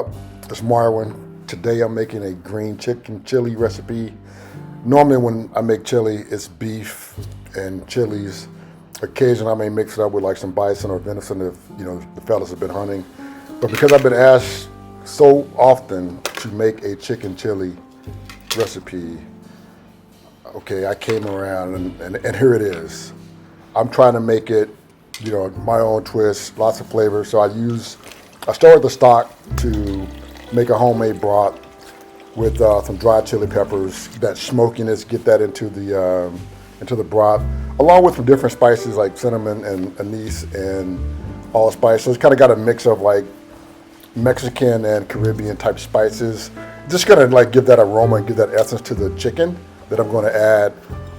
It's Marwin. Today I'm making a green chicken chili recipe. Normally when I make chili, it's beef and chilies. Occasionally I may mix it up with like some bison or venison if the fellas have been hunting. But because I've been asked so often to make a chicken chili recipe, okay, I came around and here it is. I'm trying to make it, my own twist, lots of flavor. So I start with the stock to make a homemade broth with some dried chili peppers, that smokiness, get that into the broth, along with some different spices like cinnamon and anise and allspice. So it's kind of got a mix of like Mexican and Caribbean type spices. Just gonna like give that aroma and give that essence to the chicken that I'm gonna add,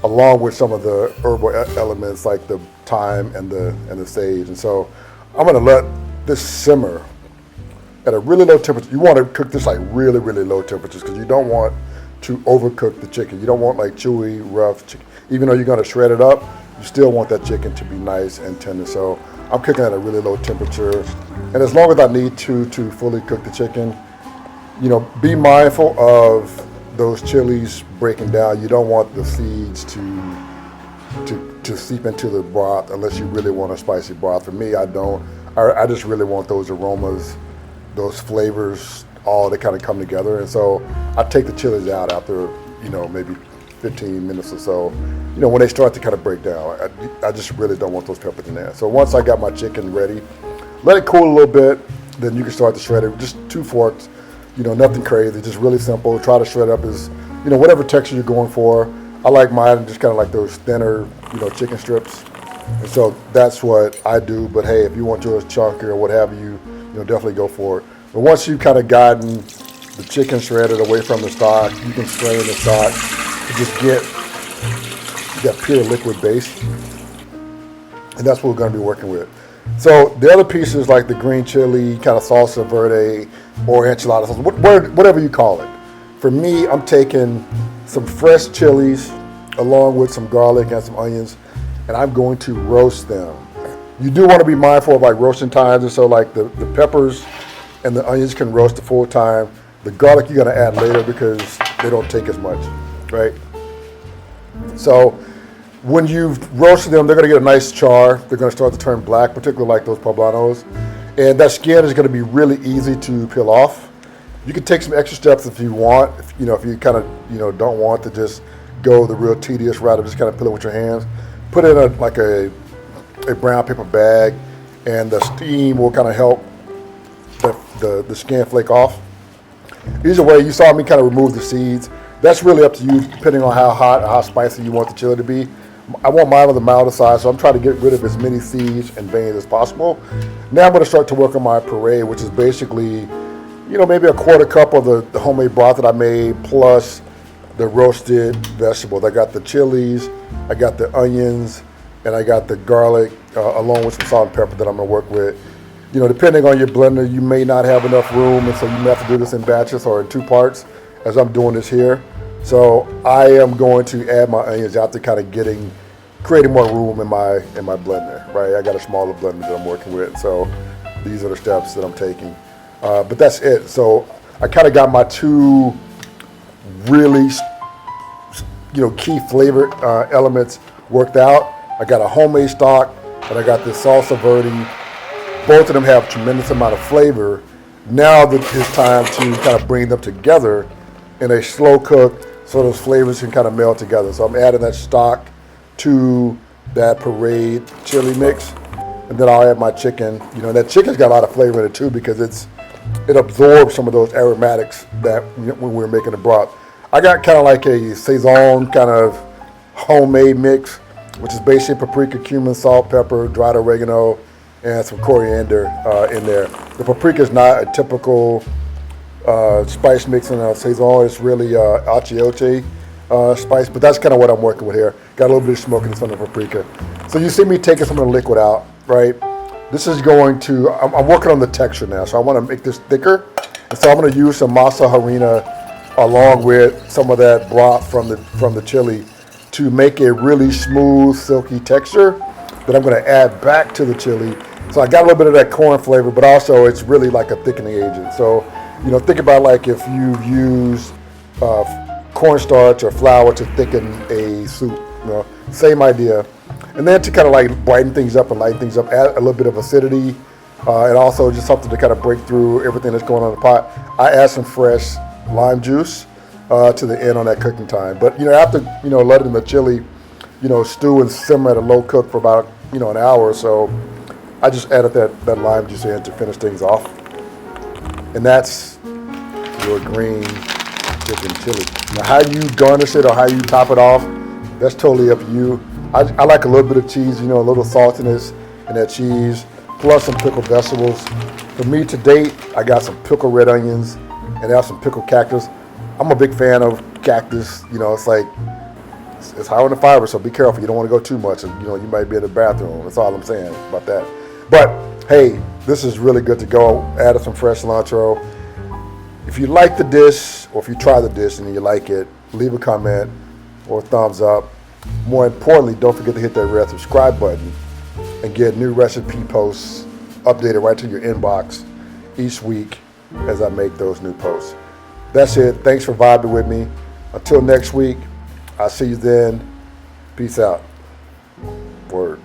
along with some of the herbal elements like the thyme and the sage. And so I'm gonna let this simmer at a really low temperature. You want to cook this like really, really low temperatures because you don't want to overcook the chicken. You don't want like chewy, rough chicken. Even though you're going to shred it up, you still want that chicken to be nice and tender. So I'm cooking at a really low temperature. And as long as I need to fully cook the chicken, be mindful of those chilies breaking down. You don't want the seeds to seep into the broth unless you really want a spicy broth. For me, I don't. I just really want those aromas, those flavors, all to kind of come together. And so I take the chilies out after, maybe 15 minutes or so, when they start to kind of break down. I just really don't want those peppers in there. So once I got my chicken ready, let it cool a little bit, then you can start to shred it. Just 2 forks, nothing crazy, just really simple. Try to shred up as, whatever texture you're going for. I like mine just kind of like those thinner, chicken strips. And so that's what I do. But hey, if you want yours chunky or what have you, definitely go for it. But once you've kind of gotten the chicken shredded away from the stock, you can strain the stock to just get that pure liquid base. And that's what we're going to be working with. So the other pieces like the green chili, kind of salsa verde or enchilada sauce, whatever you call it. For me, I'm taking some fresh chilies along with some garlic and some onions, and I'm going to roast them. You do want to be mindful of like roasting times, and so like the peppers and the onions can roast the full time. The garlic you're going to add later because they don't take as much, right? So when you've roasted them, they're going to get a nice char. They're going to start to turn black, particularly like those poblanos. And that skin is going to be really easy to peel off. You can take some extra steps if you want. If you kind of don't want to just go the real tedious route of just kind of peel it with your hands. Put it in a brown paper bag, and the steam will kind of help the skin flake off. Either way, you saw me kind of remove the seeds. That's really up to you, depending on how hot or how spicy you want the chili to be. I want mine on the milder side, so I'm trying to get rid of as many seeds and veins as possible. Now I'm going to start to work on my puree, which is basically, maybe a quarter cup of the homemade broth that I made, plus the roasted vegetables. I got the chilies, I got the onions, and I got the garlic, along with some salt and pepper that I'm going to work with. Depending on your blender, you may not have enough room, and so you may have to do this in batches or in 2 parts, as I'm doing this here. So I am going to add my onions after kind of creating more room in my blender, right? I got a smaller blender that I'm working with, so these are the steps that I'm taking. But that's it. So I kind of got my 2 really, key flavor elements worked out. I got a homemade stock, and I got this salsa verde. Both of them have tremendous amount of flavor. Now it's time to kind of bring them together in a slow cook so those flavors can kind of meld together. So I'm adding that stock to that pureed chili mix, and then I'll add my chicken. That chicken's got a lot of flavor in it too because it absorbs some of those aromatics that when we're making the broth. I got kind of like a saison kind of homemade mix, which is basically paprika, cumin, salt, pepper, dried oregano, and some coriander in there. The paprika is not a typical spice mix in a saison. It's really atcha spice, but that's kind of what I'm working with here. Got a little bit of smokiness on the paprika. So you see me taking some of the liquid out, right? This is going to, I'm working on the texture now, so I want to make this thicker. And so I'm going to use some masa harina along with some of that broth from the chili to make a really smooth, silky texture that I'm going to add back to the chili. So I got a little bit of that corn flavor, but also it's really like a thickening agent. So You know, think about like if you use cornstarch or flour to thicken a soup. You know, same idea. And then to kind of like brighten things up and lighten things up, add a little bit of acidity, and also just something to kind of break through everything that's going on in the pot. I add some fresh lime juice to the end on that cooking time. But you know, after letting the chili, stew and simmer at a low cook for about an hour or so, I just added that lime juice in to finish things off. And that's your green chicken chili. Now, how you garnish it or how you top it off, that's totally up to you. I like a little bit of cheese, a little saltiness in that cheese, plus some pickled vegetables. For me to date, I got some pickled red onions and I have some pickled cactus. I'm a big fan of cactus. It's like, it's high on the fiber, so be careful. You don't want to go too much. And, you might be in the bathroom. That's all I'm saying about that. But, hey, this is really good to go. Added some fresh cilantro. If you like the dish, or if you try the dish and you like it, leave a comment or a thumbs up. More importantly, don't forget to hit that red subscribe button and get new recipe posts updated right to your inbox each week as I make those new posts. That's it. Thanks for vibing with me. Until next week, I'll see you then. Peace out. Word.